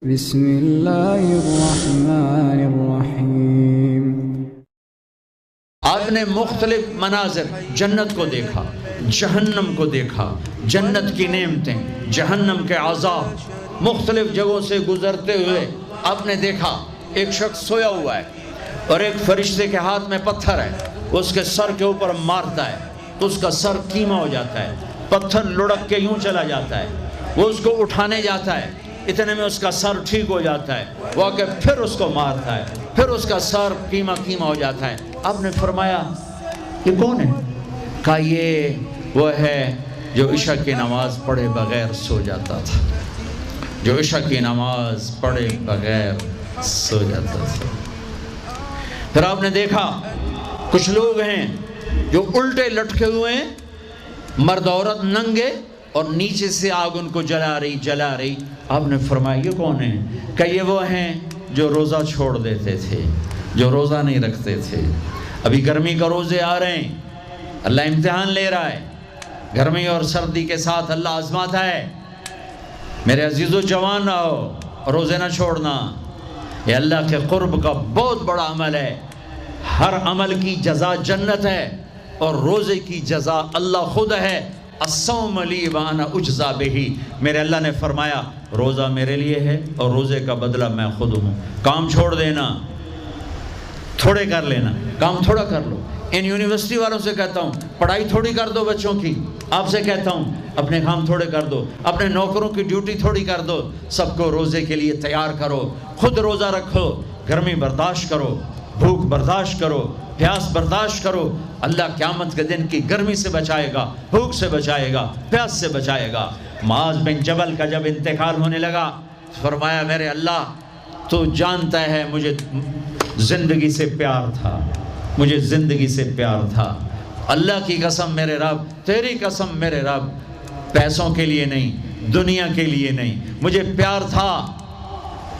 بسم اللہ الرحمن الرحیم۔ آپ نے مختلف مناظر، جنت کو دیکھا، جہنم کو دیکھا، جنت کی نعمتیں، جہنم کے عذاب، مختلف جگہوں سے گزرتے ہوئے آپ نے دیکھا ایک شخص سویا ہوا ہے اور ایک فرشتے کے ہاتھ میں پتھر ہے، اس کے سر کے اوپر مارتا ہے تو اس کا سر کیما ہو جاتا ہے، پتھر لڑک کے یوں چلا جاتا ہے، وہ اس کو اٹھانے جاتا ہے، اتنے میں اس کا سر ٹھیک ہو جاتا ہے، وہ آ کے پھر اس کو مارتا ہے، پھر اس کا سر کیما ہو جاتا ہے۔ آپ نے فرمایا یہ کون ہے؟ کہا یہ وہ ہے جو عشاء کی نماز پڑھے بغیر سو جاتا تھا، جو عشاء کی نماز پڑھے بغیر سو جاتا تھا۔ پھر آپ نے دیکھا کچھ لوگ ہیں جو الٹے لٹکے ہوئے ہیں، مرد عورت ننگے، اور نیچے سے آگ ان کو جلا رہی۔ آپ نے فرمایا یہ کون ہیں؟ کہ یہ وہ ہیں جو روزہ چھوڑ دیتے تھے، جو روزہ نہیں رکھتے تھے۔ ابھی گرمی کا روزے آ رہے ہیں، اللہ امتحان لے رہا ہے، گرمی اور سردی کے ساتھ اللہ آزماتا ہے۔ میرے عزیزو جوان رہو، روزے نہ چھوڑنا، یہ اللہ کے قرب کا بہت بڑا عمل ہے۔ ہر عمل کی جزا جنت ہے اور روزے کی جزا اللہ خود ہے۔ الصوم لی وانا اجزا بہ، میرے اللہ نے فرمایا روزہ میرے لیے ہے اور روزے کا بدلہ میں خود ہوں۔ کام چھوڑ دینا، تھوڑے کر لینا، کام تھوڑا کر لو۔ ان یونیورسٹی والوں سے کہتا ہوں پڑھائی تھوڑی کر دو بچوں کی، آپ سے کہتا ہوں اپنے کام تھوڑے کر دو، اپنے نوکروں کی ڈیوٹی تھوڑی کر دو، سب کو روزے کے لیے تیار کرو، خود روزہ رکھو، گرمی برداشت کرو، بھوک برداشت کرو، پیاس برداشت کرو۔ اللہ قیامت کے دن کی گرمی سے بچائے گا، بھوک سے بچائے گا، پیاس سے بچائے گا۔ معاذ بن جبل کا جب انتقال ہونے لگا، فرمایا میرے اللہ تو جانتا ہے مجھے زندگی سے پیار تھا، مجھے زندگی سے پیار تھا۔ اللہ کی قسم میرے رب، تیری قسم میرے رب، پیسوں کے لیے نہیں، دنیا کے لیے نہیں، مجھے پیار تھا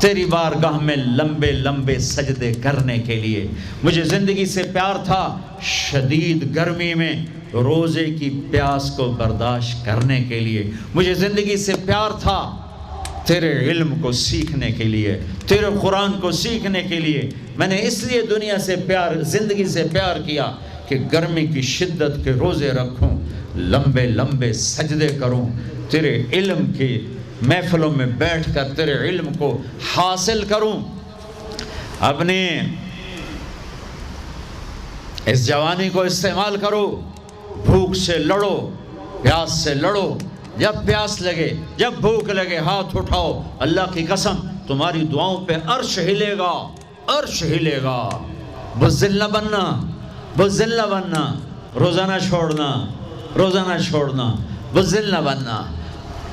تیری بارگاہ میں لمبے لمبے سجدے کرنے کے لیے، مجھے زندگی سے پیار تھا شدید گرمی میں روزے کی پیاس کو برداشت کرنے کے لیے، مجھے زندگی سے پیار تھا تیرے علم کو سیکھنے کے لیے، تیرے قرآن کو سیکھنے کے لیے۔ میں نے اس لیے دنیا سے پیار، زندگی سے پیار کیا کہ گرمی کی شدت کے روزے رکھوں، لمبے لمبے سجدے کروں، تیرے علم کی محفلوں میں بیٹھ کر تیرے علم کو حاصل کروں۔ اپنے اس جوانی کو استعمال کرو، بھوک سے لڑو، پیاس سے لڑو، جب پیاس لگے، جب بھوک لگے ہاتھ اٹھاؤ، اللہ کی قسم تمہاری دعاؤں پہ عرش ہلے گا، عرش ہلے گا۔ بزدل نہ بننا، بزدل نہ بننا، روزہ نہ چھوڑنا، روزہ نہ چھوڑنا، بزدل نہ بننا۔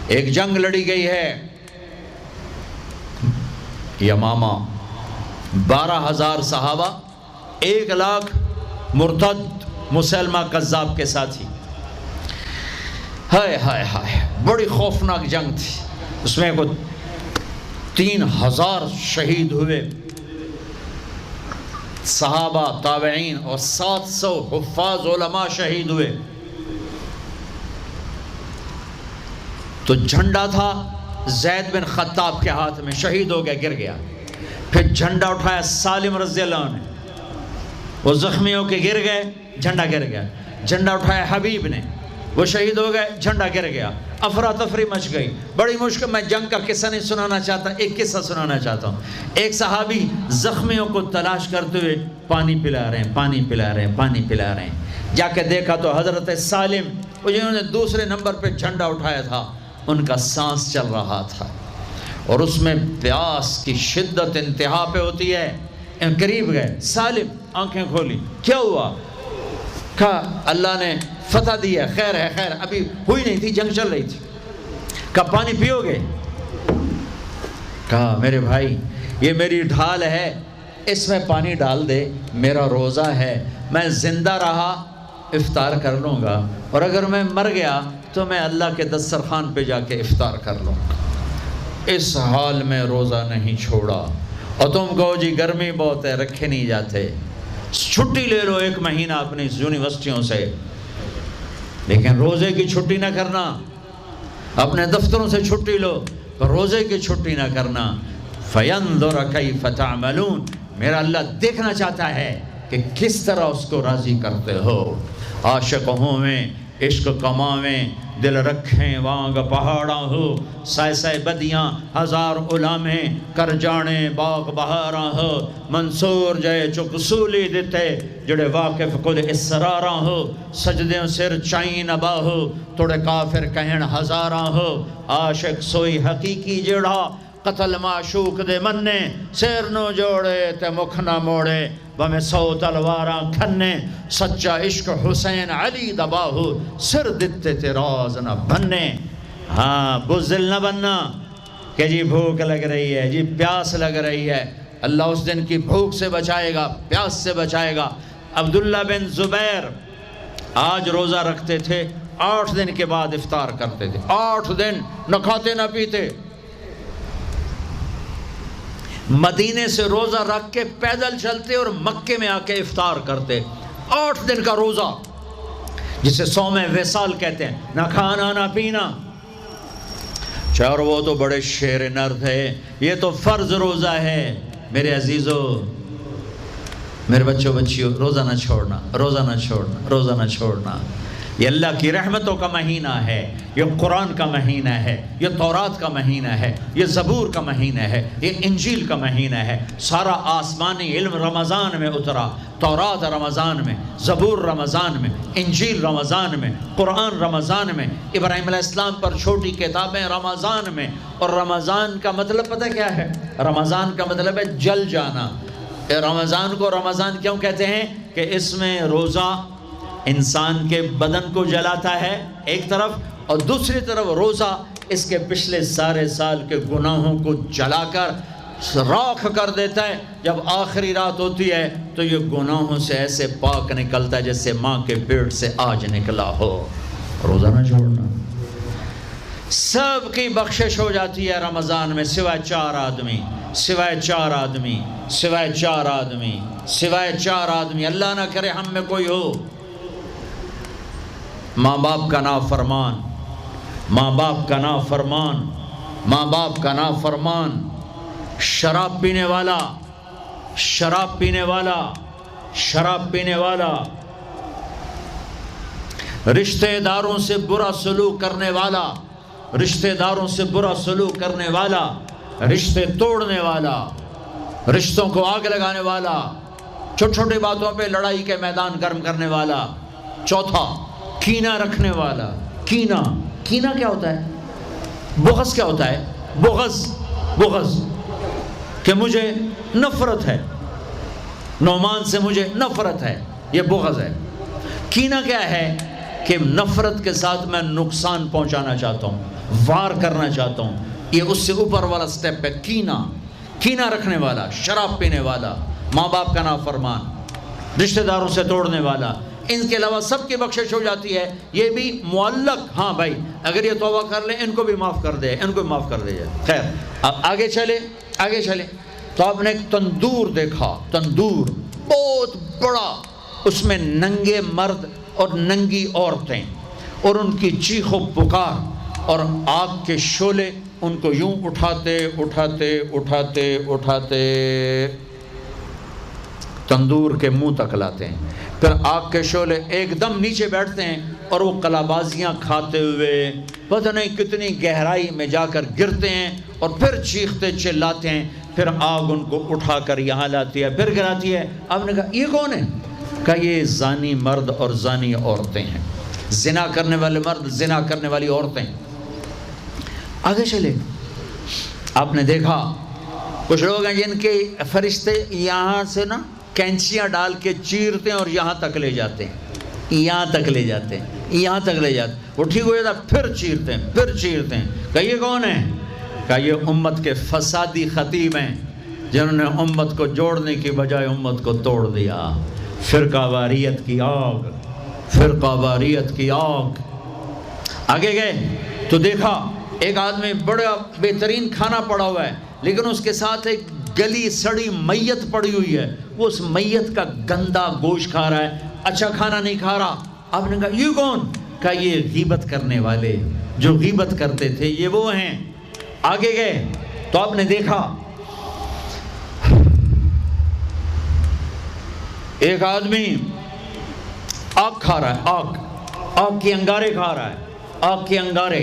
ایک جنگ لڑی گئی ہے یمامہ، 12,000 صحابہ، 1,00,000 مرتد مسلمہ کذاب کے ساتھی۔ ہائے ہائے ہائے، بڑی خوفناک جنگ تھی، اس میں 3,000 شہید ہوئے، صحابہ، تابعین اور 700 حفاظ علماء شہید ہوئے۔ تو جھنڈا تھا زید بن خطاب کے ہاتھ میں، شہید ہو گیا، گر گیا۔ پھر جھنڈا اٹھایا سالم رضی اللہ عنہ نے، وہ زخمی ہو کے گر گئے، جھنڈا گر گیا۔ جھنڈا اٹھایا حبیب نے، وہ شہید ہو گئے، جھنڈا گر گیا۔ افراتفری مچ گئی، بڑی مشکل۔ میں جنگ کا قصہ نہیں سنانا چاہتا، ایک قصہ سنانا چاہتا ہوں۔ ایک صحابی زخمیوں کو تلاش کرتے ہوئے پانی پلا رہے ہیں، پانی پلا رہے ہیں، پانی پلا رہے ہیں۔ جا کے دیکھا تو حضرت سالم، وہ جنہوں نے دوسرے نمبر پہ جھنڈا اٹھایا تھا، ان کا سانس چل رہا تھا اور اس میں پیاس کی شدت انتہا پہ ہوتی ہے۔ قریب گئے، سالم آنکھیں کھولی، کیا ہوا؟ کہا اللہ نے فتح دی ہے، خیر ہے، خیر ابھی ہوئی نہیں تھی، جنگ چل رہی تھی۔ کہا پانی پیو گے؟ کہا میرے بھائی یہ میری ڈھال ہے، اس میں پانی ڈال دے، میرا روزہ ہے، میں زندہ رہا افطار کر لوں گا، اور اگر میں مر گیا تو میں اللہ کے دسترخوان پہ جا کے افطار کر لوں گا۔ اس حال میں روزہ نہیں چھوڑا، اور تم کہو جی گرمی بہت ہے، رکھے نہیں جاتے، چھٹی لے لو 1 مہینہ اپنی یونیورسٹیوں سے، لیکن روزے کی چھٹی نہ کرنا۔ اپنے دفتروں سے چھٹی لو، روزے کی چھٹی نہ کرنا۔ فینظر کیف تعملون، میرا اللہ دیکھنا چاہتا ہے کہ کس طرح اس کو راضی کرتے ہو۔ عاشق ہوں میں عشق کماویں، دل رکھیں وانگ پہاڑاں ہو، سائے سائے بدیاں ہزار علامیں، کر جانے باغ بہاراں ہو، منصور جائے چک سولی دیتے جڑے واقف کل اسراراں ہو، سجدیں سر چائیں نبا ہو، توڑے کافر کہن ہزاراں ہو، عاشق سوئی حقیقی جڑا قتل معشوق دے مننے، سیر نو جوڑے تے مکھ نہ موڑے، بہمیں 100 تلواراں کھنے، سچا عشق حسین علی دباہو، سر دتے تے راز نہ بننے۔ ہاں بزدل نہ بننا کہ جی بھوک لگ رہی ہے، جی پیاس لگ رہی ہے، اللہ اس دن کی بھوک سے بچائے گا، پیاس سے بچائے گا۔ عبداللہ بن زبیر آج روزہ رکھتے تھے، 8 دن کے بعد افطار کرتے تھے، 8 دن نہ کھاتے نہ پیتے، مدینے سے روزہ رکھ کے پیدل چلتے اور مکے میں آ کے افطار کرتے، 8 دن کا روزہ جسے صوم وصال کہتے ہیں، نہ کھانا نہ پینا۔ چار وہ تو بڑے شیر نرد ہے، یہ تو فرض روزہ ہے۔ میرے عزیزو، میرے بچوں بچیوں، روزہ نہ چھوڑنا، روزہ نہ چھوڑنا، روزہ نہ چھوڑنا۔ یہ اللہ کی رحمتوں کا مہینہ ہے، یہ قرآن کا مہینہ ہے، یہ تورات کا مہینہ ہے، یہ زبور کا مہینہ ہے، یہ انجیل کا مہینہ ہے۔ سارا آسمانی علم رمضان میں اترا، تورات رمضان میں، زبور رمضان میں، انجیل رمضان میں، قرآن رمضان میں، ابراہیم علیہ السلام پر چھوٹی کتابیں رمضان میں۔ اور رمضان کا مطلب پتہ کیا ہے؟ رمضان کا مطلب ہے جل جانا۔ رمضان کو رمضان کیوں کہتے ہیں؟ کہ اس میں روزہ انسان کے بدن کو جلاتا ہے ایک طرف، اور دوسری طرف روزہ اس کے پچھلے سارے سال کے گناہوں کو جلا کر راکھ کر دیتا ہے۔ جب آخری رات ہوتی ہے تو یہ گناہوں سے ایسے پاک نکلتا ہے جیسے ماں کے پیٹ سے آج نکلا ہو۔ روزہ نہ چھوڑنا، سب کی بخشش ہو جاتی ہے رمضان میں، سوائے 4 آدمی، سوائے 4 آدمی، سوائے 4 آدمی، سوائے 4 آدمی۔ اللہ نہ کرے ہم میں کوئی ہو۔ ماں باپ کا نافرمان، ماں باپ کا نافرمان، ماں باپ کا نافرمان، شراب پینے والا، شراب پینے والا، شراب پینے والا، رشتہ داروں سے برا سلوک کرنے والا، رشتہ داروں سے برا سلوک کرنے والا، رشتے توڑنے والا، رشتوں کو آگ لگانے والا، چھوٹی چھوٹی باتوں پہ لڑائی کے میدان گرم کرنے والا۔ چوتھا، کینہ رکھنے والا۔ کینہ، کینہ کیا ہوتا ہے؟ بغض کیا ہوتا ہے؟ بغض، بغض کہ مجھے نفرت ہے، نعمان سے مجھے نفرت ہے، یہ بغض ہے۔ کینہ کیا ہے؟ کہ نفرت کے ساتھ میں نقصان پہنچانا چاہتا ہوں، وار کرنا چاہتا ہوں، یہ اس سے اوپر والا سٹیپ ہے کینہ۔ کینہ رکھنے والا، شراب پینے والا، ماں باپ کا نافرمان، رشتہ داروں سے توڑنے والا۔ ان کے علاوہ سب کی بخشش ہو جاتی ہے، یہ بھی معلق۔ ہاں بھائی اگر یہ توبہ کر لیں ان کو بھی معاف کر دے، ان کو بھی معاف کر دے جائے۔ خیر اب آگے چلے، آگے چلے تو آپ نے ایک تندور دیکھا، تندور بہت بڑا، اس میں ننگے مرد اور ننگی عورتیں، اور ان کی چیخ و پکار، اور آگ کے شعلے ان کو یوں اٹھاتے اٹھاتے اٹھاتے اٹھاتے تندور کے منہ تک لاتے ہیں۔ پھر آگ کے شعلے ایک دم نیچے بیٹھتے ہیں اور وہ قلابازیاں کھاتے ہوئے پتہ نہیں کتنی گہرائی میں جا کر گرتے ہیں، اور پھر چیختے چلاتے ہیں۔ پھر آگ ان کو اٹھا کر یہاں لاتی ہے، پھر گراتی ہے۔ آپ نے کہا یہ کون ہے؟ کہا یہ زانی مرد اور زانی عورتیں ہیں، زنا کرنے والے مرد، زنا کرنے والی عورتیں۔ آگے چلے، آپ نے دیکھا کچھ لوگ ہیں جن کے فرشتے یہاں سے نا کینچیاں ڈال کے چیرتے ہیں اور یہاں تک لے جاتے ہیں، یہاں تک لے جاتے ہیں، یہاں تک لے جاتے ہیں۔ وہ ٹھیک ہو جاتا پھر چیرتے ہیں، پھر چیرتے ہیں۔ کہا یہ کون ہے؟ کہا یہ امت کے فسادی خطیب ہیں جنہوں نے امت کو جوڑنے کی بجائے امت کو توڑ دیا۔ فرقہ واریت کی آگ، فرقہ واریت کی آگ۔ آگے گئے تو دیکھا ایک آدمی بڑا بہترین کھانا پڑا ہوا ہے، لیکن اس کے ساتھ ایک گلی سڑی میت پڑی ہوئی ہے، وہ اس میت کا گندا گوشت کھا رہا ہے، اچھا کھانا نہیں کھا رہا۔ آپ نے کہا یہ کون؟ کہا یہ غیبت کرنے والے، جو غیبت کرتے تھے یہ وہ ہیں۔ آگے گئے تو آپ نے دیکھا ایک آدمی آگ کھا رہا ہے، آگ کے انگارے کھا رہا ہے، آگ کے انگارے،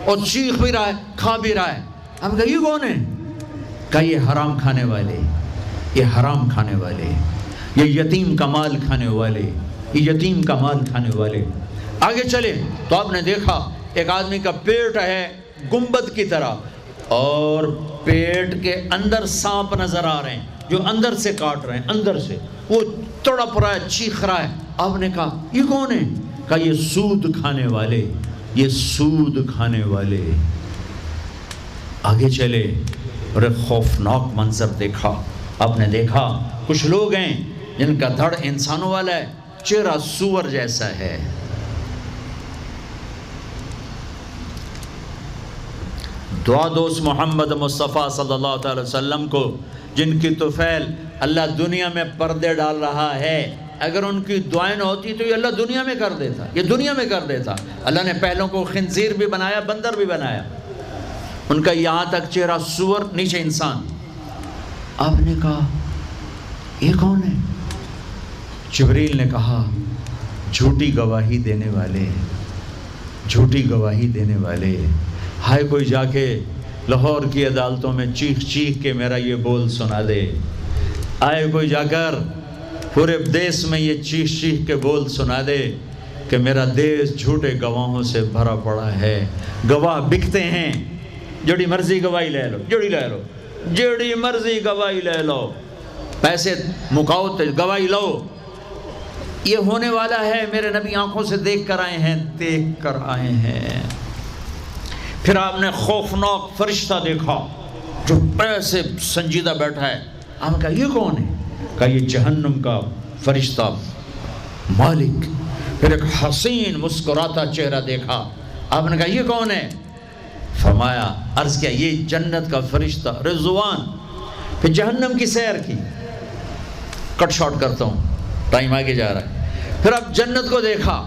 اور چیخ بھی رہا ہے، کھا بھی رہا ہے. ہم کہا یہ کون ہے؟ کہا یہ حرام کھانے والے، یہ حرام کھانے والے، یہ یتیم کا مال کھانے والے، یہ یتیم کا مال کھانے والے. آگے چلے تو آپ نے دیکھا ایک آدمی کا پیٹ ہے گنبد کی طرح، اور پیٹ کے اندر سانپ نظر آ رہے ہیں جو اندر سے کاٹ رہے ہیں، اندر سے وہ تڑپ رہا ہے، چیخ رہا ہے. آپ نے کہا یہ کون ہے؟ کہا یہ سود کھانے والے، یہ سود کھانے والے. آگے چلے اور ایک خوفناک منظر دیکھا. آپ نے دیکھا کچھ لوگ ہیں جن کا دھڑ انسانوں والا ہے، چہرہ سور جیسا ہے. دعا دوست محمد مصطفیٰ صلی اللہ علیہ وسلم کو، جن کی طفیل اللہ دنیا میں پردے ڈال رہا ہے، اگر ان کی دعائیں نہ ہوتی تو یہ اللہ دنیا میں کر دیتا، یہ دنیا میں کر دیتا. اللہ نے پہلوں کو خنزیر بھی بنایا، بندر بھی بنایا، ان کا یہاں تک چہرہ سور، نیچے انسان. آپ نے کہا یہ کون ہے؟ جبریل نے کہا جھوٹی گواہی دینے والے، جھوٹی گواہی دینے والے. ہائے کوئی جا کے لاہور کی عدالتوں میں چیخ چیخ کے میرا یہ بول سنا دے. آئے کوئی جا کر پورے دیس میں یہ چیخ چیخ کے بول سنا دے کہ میرا دیس جھوٹے گواہوں سے بھرا پڑا ہے. گواہ بکتے ہیں، جڑی مرضی گواہی لے لو، جڑی مرضی گواہی لے لو، پیسے مکاؤ تو گواہی لو. یہ ہونے والا ہے، میرے نبی آنکھوں سے دیکھ کر آئے ہیں، دیکھ کر آئے ہیں. پھر آپ نے خوفناک فرشتہ دیکھا جو ایسے سنجیدہ بیٹھا ہے. آپ نے کہا یہ کون ہے؟ کہا یہ جہنم کا فرشتہ مالک. پھر ایک حسین مسکراتا چہرہ دیکھا. آپ نے کہا یہ کون ہے؟ فرمایا، عرض کیا یہ جنت کا فرشتہ رضوان. پھر جہنم کی سیر کی. کٹ شارٹ کرتا ہوں، ٹائم آگے جا رہا ہے. پھر اب جنت کو دیکھا.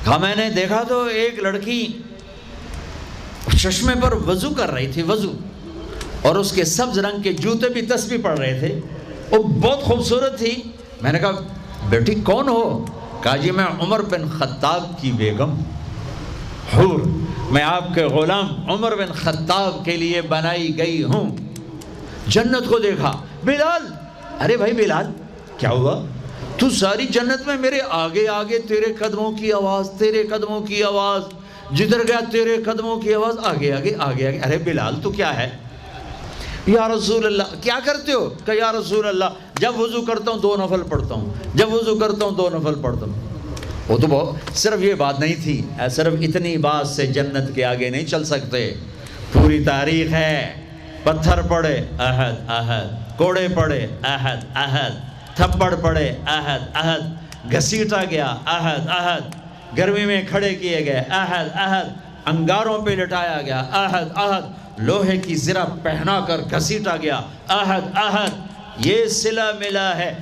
کہا میں نے دیکھا تو ایک لڑکی چشمے پر وضو کر رہی تھی، وضو، اور اس کے سبز رنگ کے جوتے بھی تسبیح پڑھ رہے تھے. وہ بہت خوبصورت تھی. میں نے کہا بیٹی کون ہو؟ کہا جی میں عمر بن خطاب کی بیگم حور، میں آپ کے غلام عمر بن خطاب کے لیے بنائی گئی ہوں. جنت کو دیکھا. بلال، ارے بھائی بلال کیا ہوا؟ تو ساری جنت میں میرے آگے آگے، تیرے قدموں کی آواز، تیرے قدموں کی آواز، جدھر گیا تیرے قدموں کی آواز، آگے آگے آگے آگے. ارے بلال تو کیا ہے؟ یا رسول اللہ کیا کرتے ہو؟ کہ یا رسول اللہ جب وضو کرتا ہوں 2 نفل پڑھتا ہوں، جب وضو کرتا ہوں 2 نفل پڑھتا ہوں. وہ تو بہت صرف یہ بات نہیں تھی، صرف اتنی بات سے جنت کے آگے نہیں چل سکتے. پوری تاریخ ہے. پتھر پڑے احد احد، کوڑے پڑے احد احد، تھپڑ پڑے احد احد، گھسیٹا گیا احد احد، گرمی میں کھڑے کیے گئے احد احد، انگاروں پہ لٹایا گیا احد احد، لوہے کی زرہ پہنا کر گھسیٹا گیا احد احد. یہ صلہ ملا ہے.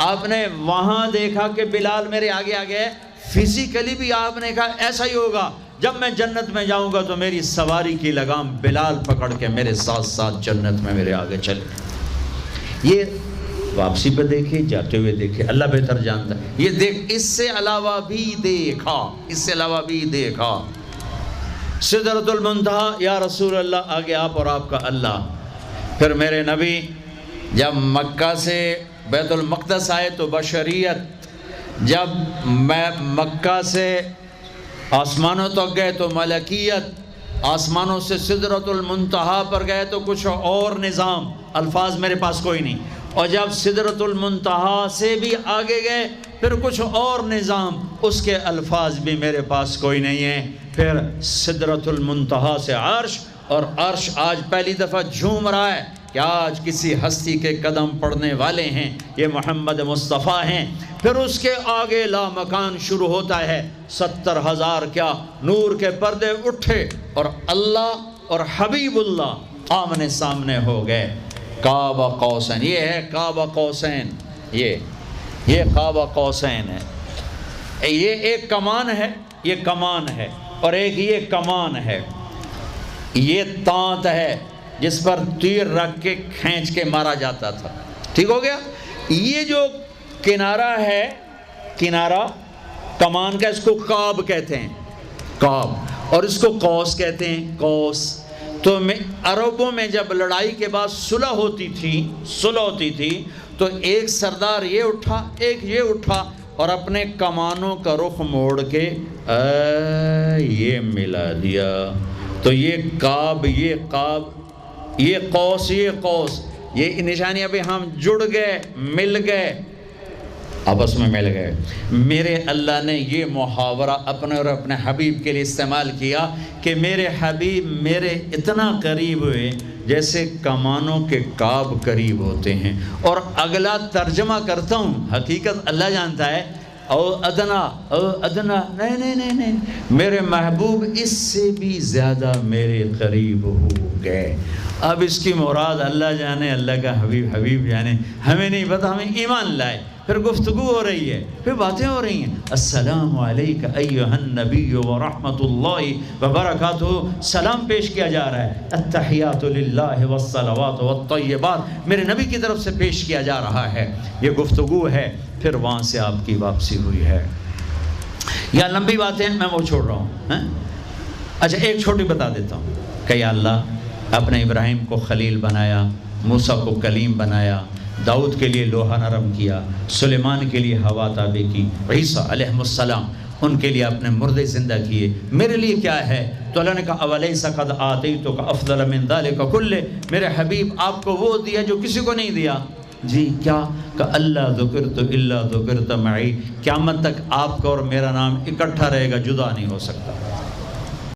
آپ نے وہاں دیکھا کہ بلال میرے آگے آگے ہے. فزیکلی بھی آپ نے کہا ایسا ہی ہوگا. جب میں جنت میں جاؤں گا تو میری سواری کی لگام بلال پکڑ کے میرے ساتھ ساتھ جنت میں میرے آگے چلے. یہ واپسی پہ دیکھے، جاتے ہوئے دیکھے، اللہ بہتر جانتا ہے. یہ دیکھ، اس سے علاوہ بھی دیکھا، اس سے علاوہ بھی دیکھا. سدرۃ المنتہا، یا رسول اللہ آگے آپ اور آپ کا اللہ. پھر میرے نبی جب مکہ سے بیت المقدس آئے تو بشریت، جب میں مکہ سے آسمانوں تک گئے تو ملکیت، آسمانوں سے سدرۃ المنتہا پر گئے تو کچھ اور نظام، الفاظ میرے پاس کوئی نہیں. اور جب سدرۃ المنتہا سے بھی آگے گئے پھر کچھ اور نظام، اس کے الفاظ بھی میرے پاس کوئی نہیں ہے. پھر سدرۃ المنتہا سے عرش، اور عرش آج پہلی دفعہ جھوم رہا ہے کہ آج کسی ہستی کے قدم پڑنے والے ہیں، یہ محمد مصطفیٰ ہیں. پھر اس کے آگے لامکان شروع ہوتا ہے. 70,000 کیا نور کے پردے اٹھے اور اللہ اور حبیب اللہ آمنے سامنے ہو گئے. کعبہ قوسین، یہ ہے کعبہ قوسین، یہ کعبہ قوسین ہے. یہ ایک کمان ہے، یہ کمان ہے، اور ایک یہ کمان ہے. یہ تانت ہے جس پر تیر رکھ کے کھینچ کے مارا جاتا تھا. ٹھیک ہو گیا؟ یہ جو کنارہ ہے، کنارہ کمان کا، اس کو قاب کہتے ہیں، قاب، اور اس کو قوس کہتے ہیں، قوس۔ تو عربوں میں جب لڑائی کے بعد صلح ہوتی تھی تو ایک سردار یہ اٹھا، ایک یہ اٹھا، اور اپنے کمانوں کا رخ موڑ کے یہ ملا دیا، تو یہ قاب، یہ قاب، یہ قوس، یہ قوس، یہ نشانیاں بھی ہم جڑ گئے، مل گئے، آپس میں مل گئے۔ میرے اللہ نے یہ محاورہ اپنے اور اپنے حبیب کے لیے استعمال کیا کہ میرے حبیب میرے اتنا قریب ہوئے جیسے کمانوں کے قاب قریب ہوتے ہیں۔ اور اگلا ترجمہ کرتا ہوں، حقیقت اللہ جانتا ہے، او ادنا، نہیں، میرے محبوب اس سے بھی زیادہ میرے قریب ہو گئے۔ اب اس کی مراد اللہ جانے، اللہ کا حبیب جانے، ہمیں نہیں پتہ، ہمیں ایمان لائے۔ پھر گفتگو ہو رہی ہے، پھر باتیں ہو رہی ہیں، السلام علیک ایھا النبی ورحمۃ اللہ وبرکاتہ، سلام پیش کیا جا رہا ہے، التحیات للہ والصلوات والطیبات میرے نبی کی طرف سے پیش کیا جا رہا ہے، یہ گفتگو ہے۔ پھر وہاں سے آپ کی واپسی ہوئی ہے۔ یا لمبی باتیں میں وہ چھوڑ رہا ہوں۔ اچھا ایک چھوٹی بتا دیتا ہوں کہ یا اللہ اپنے ابراہیم کو خلیل بنایا، موسیٰ کو کلیم بنایا، داؤد کے لیے لوہا نرم کیا، سلیمان کے لیے ہوا تابع کی، عیسیٰ علیہ السلام ان کے لیے اپنے مردے زندہ کیے، میرے لیے کیا ہے؟ تو اللہ نے کہا اولیس قد آتیتک افضل من ذلک کلہ، میرے حبیب آپ کو وہ دیا جو کسی کو نہیں دیا۔ جی کیا؟ کہ اللہ ذکرت الا ذکرت معی، قیامت تک آپ کا اور میرا نام اکٹھا رہے گا، جدا نہیں ہو سکتا۔